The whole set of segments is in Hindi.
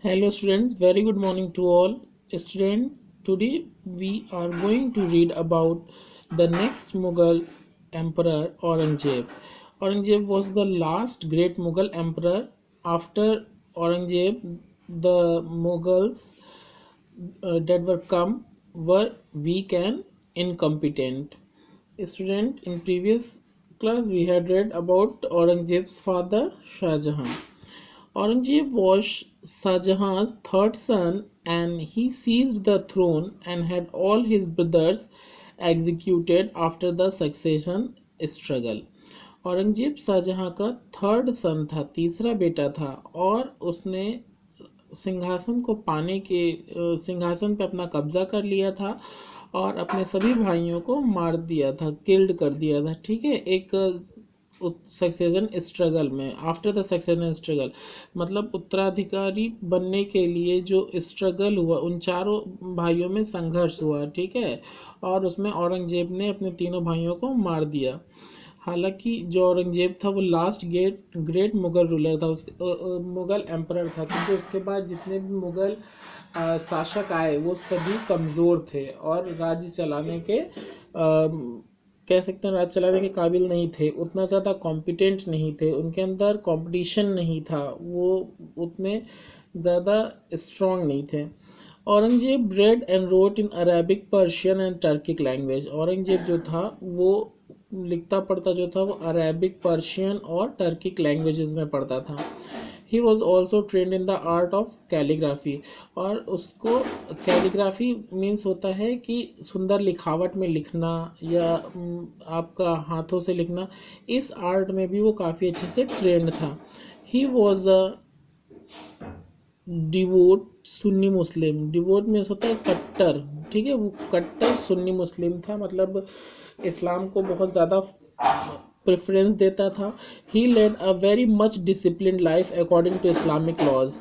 Hello students, very good morning to all. Student, today we are going to read about the next Mughal emperor Aurangzeb. Aurangzeb was the last great Mughal emperor. After Aurangzeb, the Mughals that were come were weak and incompetent. Student, in previous class we had read about Aurangzeb's father Shah Jahan. Aurangzeb was Shah Jahan's third son and he seized the throne and had all his brothers executed after the succession struggle. Aurangzeb Shahjahan का थर्ड सन था, तीसरा बेटा था और उसने सिंहासन को पाने के सिंहासन पे अपना कब्जा कर लिया था और अपने सभी भाइयों को मार दिया था, किल्ड कर दिया था। ठीक है, एक सक्सेशन स्ट्रगल में, आफ्टर द सक्सेशन स्ट्रगल मतलब उत्तराधिकारी बनने के लिए जो स्ट्रगल हुआ, उन चारों भाइयों में संघर्ष हुआ। ठीक है, और उसमें औरंगजेब ने अपने तीनों भाइयों को मार दिया। हालांकि जो औरंगजेब था वो लास्ट ग्रेट मुगल रूलर था, मुगल एम्परर था, क्योंकि उसके बाद जितने भी मुगल शासक आए वो सभी कमज़ोर थे और राज्य चलाने के कह सकते हैं राज्य चलाने के काबिल नहीं थे, उतना ज़्यादा कॉम्पिटेंट नहीं थे, उनके अंदर कंपटीशन नहीं था, वो उतने ज़्यादा स्ट्रॉन्ग नहीं थे। Aurangzeb read and wrote in Arabic, Persian and Turkic language। Aurangzeb जो था वो लिखता पढ़ता जो था वो अरेबिक, पर्शियन और टर्किक लैंग्वेजेस में पढ़ता था। He was also trend in the art of calligraphy, और उसको कैलीग्राफी मीन्स होता है कि सुंदर लिखावट में लिखना या आपका हाथों से लिखना, इस आर्ट में भी वो काफ़ी अच्छे से ट्रेंड था। He was a devote Sunni Muslim. Devote means होता है कट्टर। ठीक है, वो कट्टर सुन्नी मुस्लिम था, मतलब इस्लाम को बहुत ज़्यादा प्रेफरेंस देता था। He led a very much discipline life according to Islamic laws.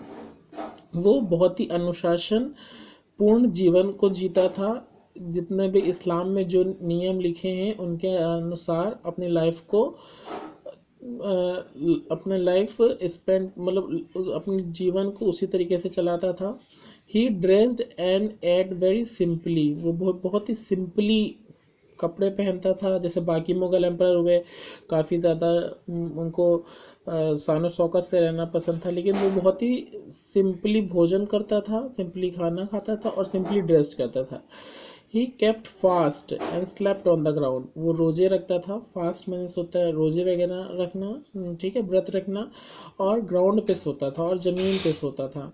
वो बहुत ही अनुशासन पूर्ण जीवन को जीता था, जितने भी इस्लाम में जो नियम लिखे हैं उनके अनुसार अपनी लाइफ को अपने लाइफ स्पेंड मतलब अपने जीवन को उसी तरीके से चलाता था। He dressed and ate very simply, वो बहुत ही सिंपली कपड़े पहनता था। जैसे बाकी मुगल एम्पर हुए, काफ़ी ज़्यादा उनको शान शौकत से रहना पसंद था, लेकिन वो बहुत ही सिंपली भोजन करता था, सिंपली खाना खाता था और सिंपली ड्रेस्ड करता था। He kept fast and slept on the ground, वो रोजे रखता था। फास्ट मीन्स होता है रोजे वगैरह रखना, ठीक है, व्रत रखना, और ग्राउंड पे सोता था और ज़मीन पे सोता था।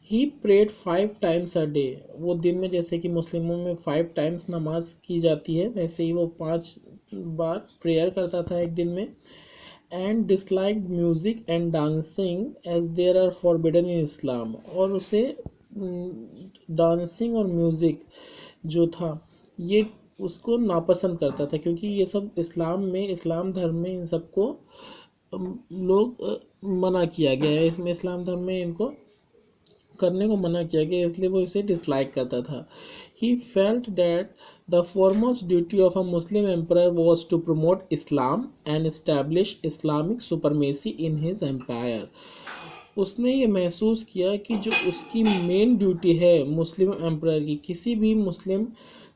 He prayed 5 times a day, वो दिन में जैसे कि मुस्लिमों में 5 टाइम्स नमाज की जाती है, वैसे ही वो 5 बार प्रेयर करता था एक दिन में। And dislike music and dancing as there are forbidden in Islam, और उसे डांसिंग और म्यूज़िक जो था ये उसको नापसंद करता था, क्योंकि ये सब इस्लाम में, इस्लाम धर्म में इन सबको लोग मना किया गया है, इसमें इस्लाम धर्म में इनको करने को मना किया गया, इसलिए वो इसे डिसलाइक करता था। He felt that the foremost duty of a Muslim emperor was to promote Islam and establish Islamic supremacy in his empire. उसने ये महसूस किया कि जो उसकी मेन ड्यूटी है मुस्लिम एम्परर की, किसी भी मुस्लिम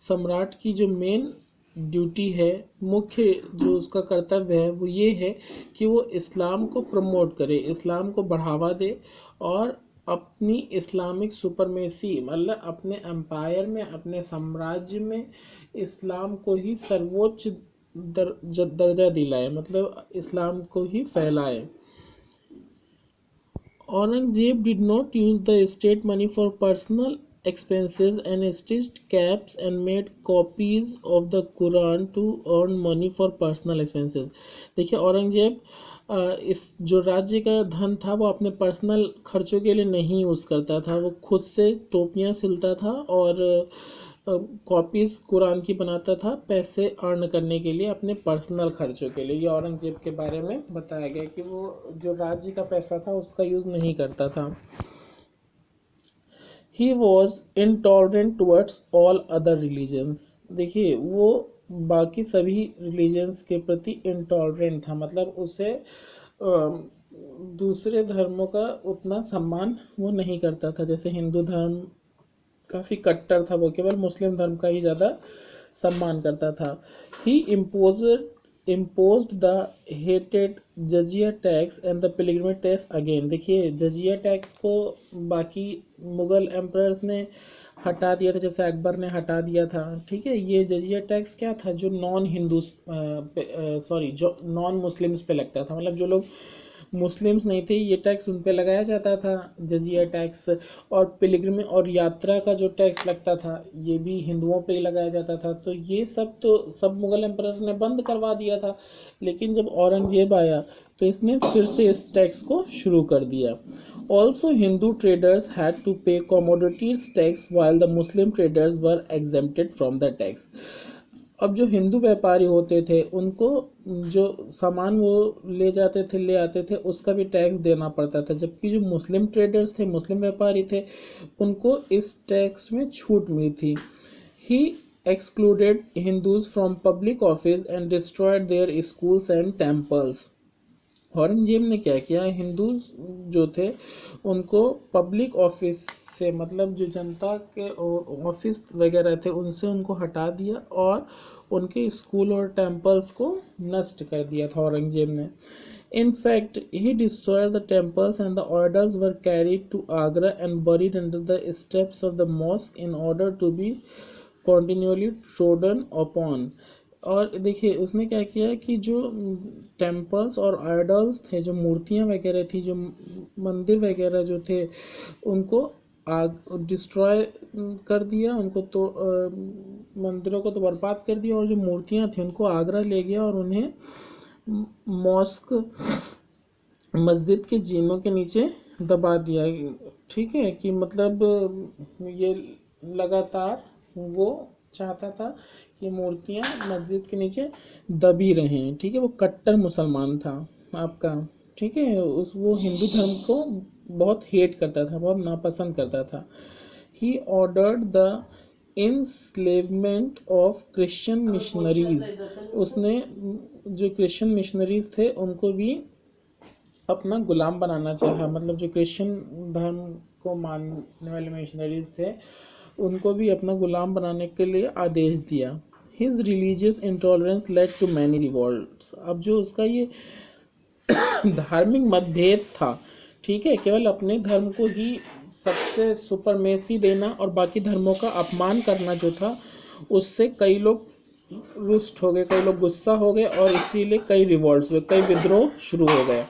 सम्राट की जो मेन ड्यूटी है, मुख्य जो उसका कर्तव्य है, वो ये है कि वो इस्लाम को प्रमोट करे, इस्लाम को बढ़ावा दे और अपनी इस्लामिक सुपरमेसी मतलब अपने एम्पायर में, अपने साम्राज्य में इस्लाम को ही सर्वोच्च दर्जा दिलाए, मतलब इस्लाम को ही फैलाए। Aurangzeb did not use the state money for personal expenses and stitched caps and made copies of the Quran to earn money for personal expenses। देखिए, औरंगजेब इस जो राज्य का धन था वो अपने पर्सनल खर्चों के लिए नहीं यूज़ करता था, वो खुद से टोपियाँ सिलता था और कॉपीज़ कुरान की बनाता था पैसे अर्न करने के लिए, अपने पर्सनल खर्चों के लिए। ये औरंगजेब के बारे में बताया गया कि वो जो राज्य का पैसा था उसका यूज़ नहीं करता था। He was intolerant towards all other religions. देखिए, वो बाकी सभी रिलीजन्स के प्रति इनटॉलरेंट था, मतलब उसे दूसरे धर्मों का उतना सम्मान वो नहीं करता था। जैसे हिंदू धर्म काफ़ी कट्टर था, वो केवल मुस्लिम धर्म का ही ज़्यादा सम्मान करता था। He imposed the hated jizya tax and the pilgrimage tax again. देखिए जजिया टैक्स को बाकी मुगल एम्परर्स ने हटा दिया था, जैसे अकबर ने हटा दिया था। ठीक है, ये जजिया टैक्स क्या था, जो नॉन हिंदूज सॉरी जो नॉन मुस्लिम्स पे लगता था, मतलब जो लोग मुस्लिम्स नहीं थे ये टैक्स उन पे लगाया जाता था, जजिया टैक्स। और पिलग्रिम और यात्रा का जो टैक्स लगता था ये भी हिंदुओं पे ही लगाया जाता था। तो ये सब तो सब मुगल एम्परर ने बंद करवा दिया था। लेकिन जब औरंगजेब आया तो इसने फिर से इस टैक्स को शुरू कर दिया। Also Hindu traders had to pay commodities tax while the Muslim traders were exempted from the tax. अब जो हिंदू व्यापारी होते थे उनको जो सामान वो ले आते थे उसका भी टैक्स देना पड़ता था, जबकि जो मुस्लिम ट्रेडर्स थे, मुस्लिम व्यापारी थे, उनको इस टैक्स में छूट मिली थी। He excluded Hindus from public office and destroyed their schools and temples. Aurangzeb ने क्या किया, हिंदू जो थे उनको पब्लिक ऑफिस से, मतलब जो जनता के ऑफिस वगैरह थे उनसे उनको हटा दिया और उनके स्कूल और टेम्पल्स को नष्ट कर दिया था औरंगजेब ने। In fact, he destroyed the temples and the idols were carried to Agra and buried under the steps of the mosque in order to be continually trodden upon। और देखिए उसने क्या किया कि जो टेम्पल्स और आइडल्स थे, जो मूर्तियाँ वगैरह थी, जो मंदिर वगैरह जो थे, उनको आग डिस्ट्रॉय कर दिया, उनको तो मंदिरों को तो बर्बाद कर दिया, और जो मूर्तियाँ थी उनको आगरा ले गया और उन्हें मॉस्क मस्जिद के जीनों के नीचे दबा दिया। ठीक है, कि मतलब ये लगातार वो चाहता था कि मूर्तियाँ मस्जिद के नीचे दबी रहें। ठीक है, वो कट्टर मुसलमान था आपका। ठीक है, वो हिंदू धर्म को बहुत हेट करता था, बहुत नापसंद करता था। He ordered the enslavement of Christian missionaries. उसने जो क्रिश्चियन मिशनरीज थे उनको भी अपना गुलाम बनाना चाहा, मतलब जो क्रिश्चियन धर्म को मानने वाले मिशनरीज थे उनको भी अपना गुलाम बनाने के लिए आदेश दिया। His religious intolerance led to many revolts. अब जो उसका ये धार्मिक मतभेद था, ठीक है, केवल अपने धर्म को ही सबसे सुपरमेसी देना और बाकी धर्मों का अपमान करना जो था, उससे कई लोग रुष्ट हो गए, कई लोग गुस्सा हो गए और इसीलिए कई रिवॉल्ट्स हुए, कई विद्रोह शुरू हो गए।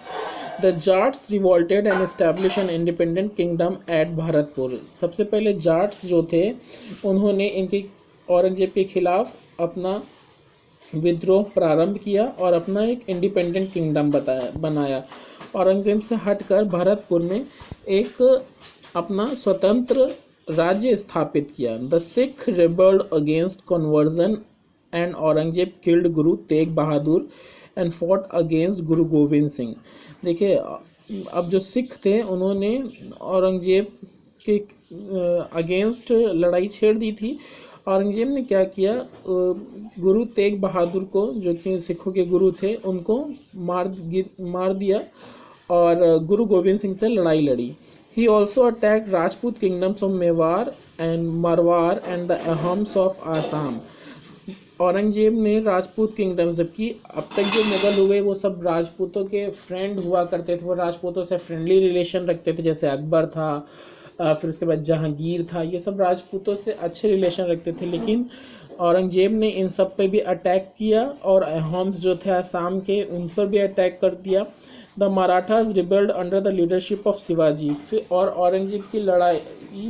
The Jats revolted and establish an independent kingdom at Bharatpur. सबसे पहले जाट्स जो थे उन्होंने इनके औरंगजेब के खिलाफ अपना विद्रोह प्रारंभ किया और अपना एक इंडिपेंडेंट किंगडम बनाया। औरंगजेब से हटकर भरतपुर में एक अपना स्वतंत्र राज्य स्थापित किया। The Sikh rebelled against conversion and Aurangzeb killed Guru Tegh Bahadur and fought against गुरु गोविंद सिंह। देखिए अब जो सिख थे उन्होंने औरंगजेब के अगेंस्ट लड़ाई छेड़ दी थी। औरंगजेब ने क्या किया, गुरु तेग बहादुर को, जो कि सिखों के गुरु थे, उनको मार दिया और गुरु गोविंद सिंह से लड़ाई लड़ी। He also attacked Rajput kingdoms of Mewar and Marwar and the Ahoms of Assam. Aurangzeb ने राजपूत किंगडम, जबकि अब तक जो मुगल हुए वो सब राजपूतों के फ्रेंड हुआ करते थे, वो राजपूतों से फ्रेंडली रिलेशन रखते थे, जैसे अकबर था, फिर उसके बाद जहांगीर था, ये सब राजपूतों से अच्छे रिलेशन रखते थे। लेकिन औरंगजेब ने इन सब पे भी अटैक किया और अहोम्स जो थे आसाम के, उन पर भी अटैक कर दिया। The Marathas rebelled under the leadership of Shivaji. फिर और औरंगजेब की लड़ाई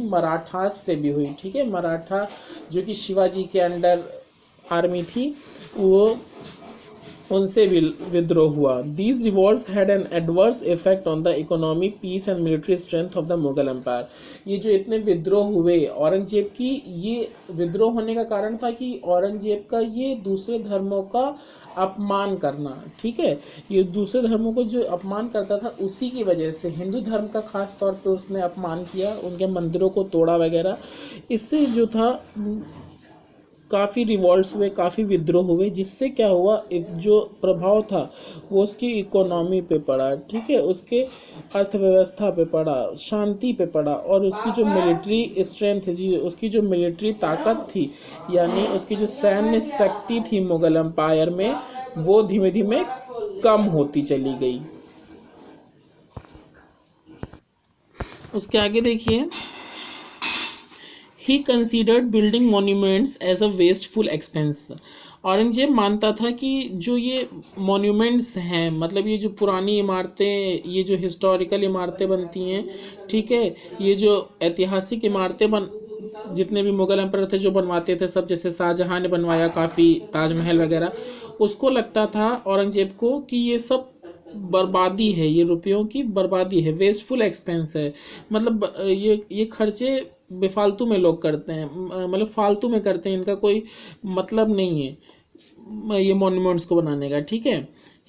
मराठास से भी हुई। ठीक है, मराठा जो कि शिवाजी के अंडर आर्मी थी, वो उनसे भी विद्रोह हुआ। These revolts had an adverse effect on the economy, peace and military strength of the Mughal empire. ये जो इतने विद्रोह हुए औरंगजेब की, ये विद्रोह होने का कारण था कि औरंगजेब का ये दूसरे धर्मों का अपमान करना। ठीक है, ये दूसरे धर्मों को जो अपमान करता था उसी की वजह से हिंदू धर्म का खास तौर पे उसने अपमान किया, उनके मंदिरों को तोड़ा वगैरह। इससे जो था काफ़ी रिवॉल्ट्स हुए, काफ़ी विद्रोह हुए, जिससे क्या हुआ, एक जो प्रभाव था वो उसकी इकोनॉमी पे पड़ा, ठीक है, उसके अर्थव्यवस्था पे पड़ा, शांति पे पड़ा, और उसकी जो मिलिट्री स्ट्रेंथ जी, उसकी जो मिलिट्री ताकत थी, यानी उसकी जो सैन्य शक्ति थी मुगल एम्पायर में, वो धीमे धीमे कम होती चली गई। उसके आगे देखिए, he considered building monuments as a wasteful expense. Aurangzeb मानता था कि जो ये मॉन्यूमेंट्स हैं, मतलब ये जो पुरानी इमारतें, ये जो हिस्टोरिकल इमारतें बनती हैं, ठीक है, ये जो ऐतिहासिक इमारतें जितने भी मुगल एम्पर थे जो बनवाते थे सब, जैसे शाहजहां ने बनवाया काफ़ी, ताजमहल वगैरह, उसको लगता था औरंगजेब को कि ये सब बर्बादी है, ये रुपयों की बर्बादी है, वेस्टफुल एक्सपेंस है, मतलब ये खर्चे बेफालतू में लोग करते हैं, मतलब फालतू में करते हैं, इनका कोई मतलब नहीं है ये मॉन्यूमेंट्स को बनाने का, ठीक है।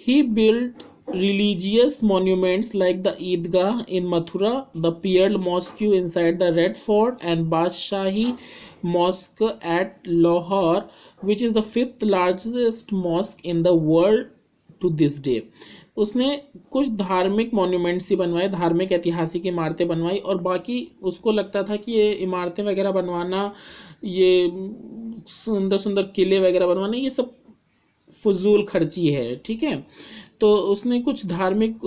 ही built religious monuments like the Eidgah in Mathura, the Pearl Mosque inside the Red Fort, and Badshahi Mosque at Lahore, which is the fifth largest mosque in the world to this day. उसने कुछ धार्मिक मॉन्यूमेंट्स ही बनवाए, धार्मिक ऐतिहासिक इमारतें बनवाई, और बाकी उसको लगता था कि ये इमारतें वगैरह बनवाना, ये सुंदर सुंदर किले वगैरह बनवाना, ये सब फजूल खर्ची है, ठीक है। तो उसने कुछ धार्मिक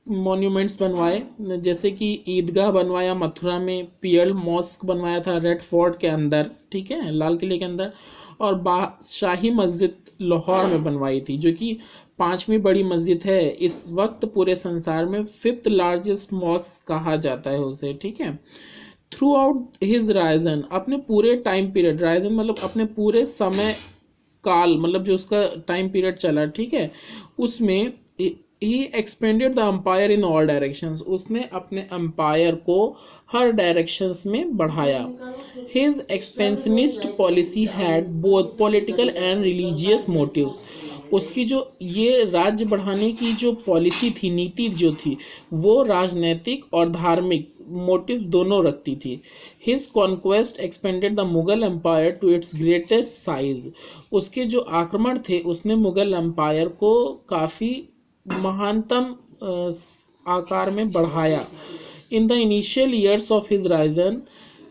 मॉन्यूमेंट्स बनवाए, जैसे कि ईदगाह बनवाया मथुरा में, पियर्ल मॉस्क बनवाया था रेड फोर्ट के अंदर, ठीक है, लाल किले के अंदर, और शाही मस्जिद लाहौर में बनवाई थी, जो कि 5वीं बड़ी मस्जिद है इस वक्त पूरे संसार में, 5th लार्जेस्ट मॉस्क कहा जाता है उसे, ठीक है। थ्रू आउट हिज राइजन, अपने पूरे टाइम पीरियड, राइजन मतलब अपने पूरे समय काल, मतलब जो उसका टाइम पीरियड चला, ठीक है, उसमें he expanded the empire in all directions, उसने एम्पायर एम्पायर को हर डायरेक्शंस में बढ़ाया। His expansionist policy had both political and religious motives, उसकी जो ये राज्य बढ़ाने की जो पॉलिसी थी, नीति जो थी, वो राजनैतिक और धार्मिक मोटिव्स दोनों रखती थी। His conquest expanded the Mughal empire to its greatest size, उसके जो आक्रमण थे उसने मुगल एम्पायर को काफ़ी महानतम आकार में बढ़ाया। In the initial years of his Ryzen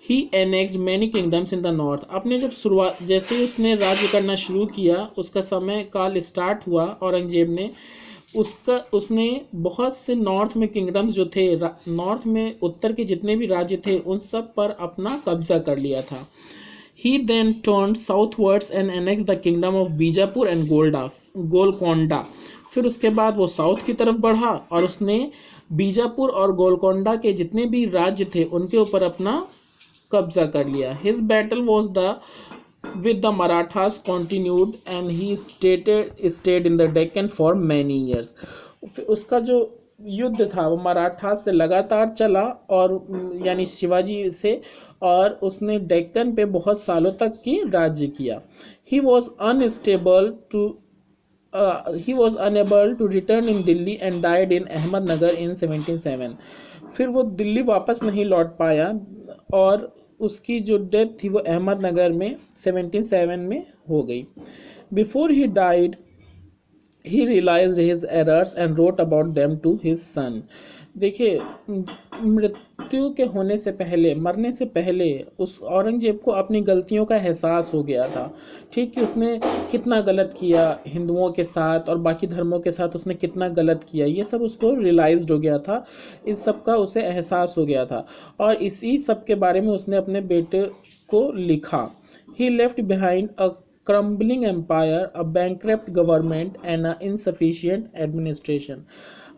he annexed many kingdoms in the north, अपने जब शुरुआत, जैसे ही उसने राज्य करना शुरू किया, उसका समय काल स्टार्ट हुआ औरंगजेब ने, उसने बहुत से नॉर्थ में किंगडम्स जो थे, नॉर्थ में उत्तर के जितने भी राज्य थे उन सब पर अपना कब्जा कर लिया था। He then turned southwards and annex the kingdom of Bijapur and Golconda, फिर उसके बाद वो साउथ की तरफ बढ़ा और उसने बीजापुर और गोलकोंडा के जितने भी राज्य थे उनके ऊपर अपना कब्जा कर लिया। His battle was the with the Marathas continued and he stayed in the Deccan for many years. उसका जो युद्ध था वो मराठा से लगातार चला, और यानी शिवाजी से, और उसने डेक्कन पे बहुत सालों तक की राज्य किया। He was unable to return in Delhi and died in Ahmednagar in 1707. फिर वो दिल्ली वापस नहीं लौट पाया, और उसकी जो डेथ थी वो अहमदनगर में 1707 में हो गई। Before he died he realised his errors and wrote about them to his son. देखिए, मृत्यु के होने से पहले, मरने से पहले, उस औरंगजेब को अपनी गलतियों का एहसास हो गया था, ठीक, कि उसने कितना गलत किया हिंदुओं के साथ और बाकी धर्मों के साथ, उसने कितना गलत किया, ये सब उसको रियलाइज्ड हो गया था, इस सब का उसे एहसास हो गया था, और इसी सब के बारे में उसने अपने बेटे को लिखा। He left behind a crumbling empire, a bankrupt government and an insufficient administration.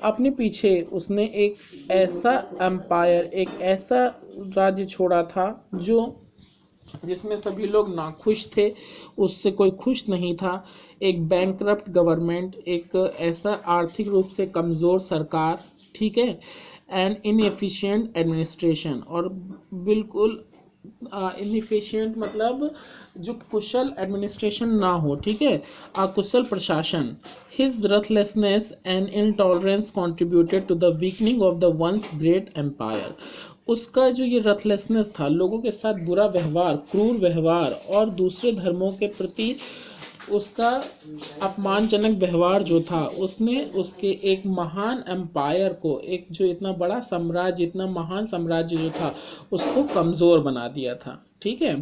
अपने पीछे उसने एक ऐसा एम्पायर, एक ऐसा राज्य छोड़ा था जो जिसमें सभी लोग नाखुश थे, उससे कोई खुश नहीं था, एक बैंकरप्ट गवर्नमेंट, एक ऐसा आर्थिक रूप से कमज़ोर सरकार, ठीक है, एंड इनएफिशिएंट एडमिनिस्ट्रेशन, और बिल्कुल इनएफिशिएंट मतलब जो कुशल एडमिनिस्ट्रेशन ना हो, ठीक है, अकुशल प्रशासन। His ruthlessness and intolerance contributed to the weakening of the once great empire, उसका जो ये रथलेसनेस था, लोगों के साथ बुरा व्यवहार, क्रूर व्यवहार और दूसरे धर्मों के प्रति उसका अपमानजनक व्यवहार जो था, उसने उसके एक महान एम्पायर को, एक जो इतना बड़ा साम्राज्य, इतना महान साम्राज्य जो था, उसको कमज़ोर बना दिया था। ठीक है।